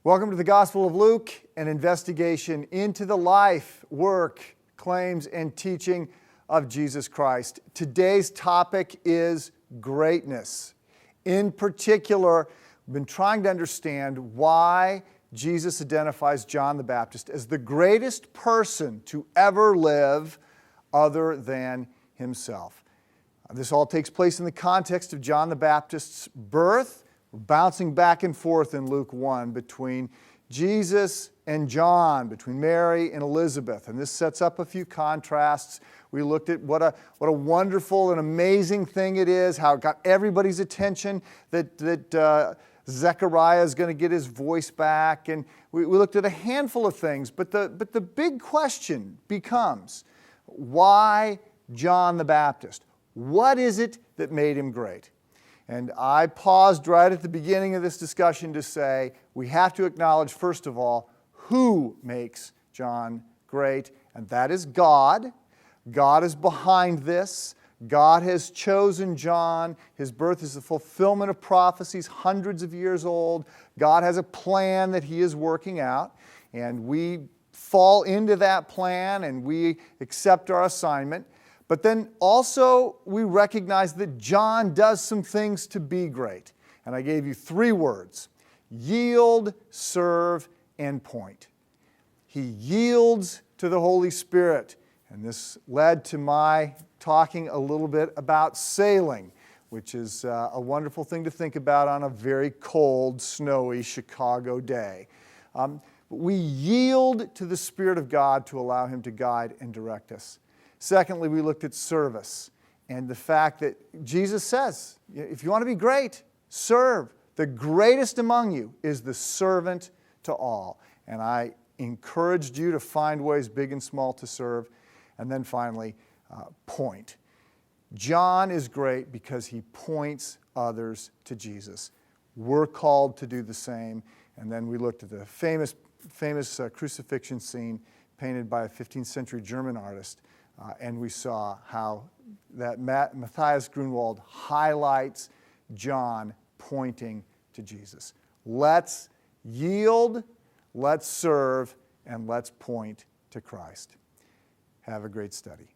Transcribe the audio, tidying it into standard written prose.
Welcome to the Gospel of Luke, an investigation into the life, work, claims, and teaching of Jesus Christ. Today's topic is greatness. In particular, we've been trying to understand why Jesus identifies John the Baptist as the greatest person to ever live other than himself. This all takes place in the context of John the Baptist's birth. We're bouncing back and forth in Luke 1 between Jesus and John, between Mary and Elizabeth. And this sets up a few contrasts. We looked at what a wonderful and amazing thing it is, how it got everybody's attention that Zechariah is going to get his voice back. And we looked at a handful of things. But the big question becomes, why John the Baptist? What is it that made him great? And I paused right at the beginning of this discussion to say we have to acknowledge, first of all, who makes John great, and that is God. God is behind this. God has chosen John. His birth is the fulfillment of prophecies hundreds of years old. God has a plan that He is working out, and we fall into that plan and we accept our assignment. But then also we recognize that John does some things to be great. And I gave you 3 words: yield, serve, and point. He yields to the Holy Spirit. And this led to my talking a little bit about sailing, which is a wonderful thing to think about on a very cold, snowy Chicago day. We yield to the Spirit of God to allow Him to guide and direct us. Secondly, we looked at service and the fact that Jesus says, if you want to be great, serve. The greatest among you is the servant to all. And I encouraged you to find ways, big and small, to serve. And then finally, point. John is great because he points others to Jesus. We're called to do the same. And then we looked at the famous crucifixion scene painted by a 15th century German artist. And we saw how that Matthias Grunwald highlights John pointing to Jesus. Let's yield, let's serve, and let's point to Christ. Have a great study.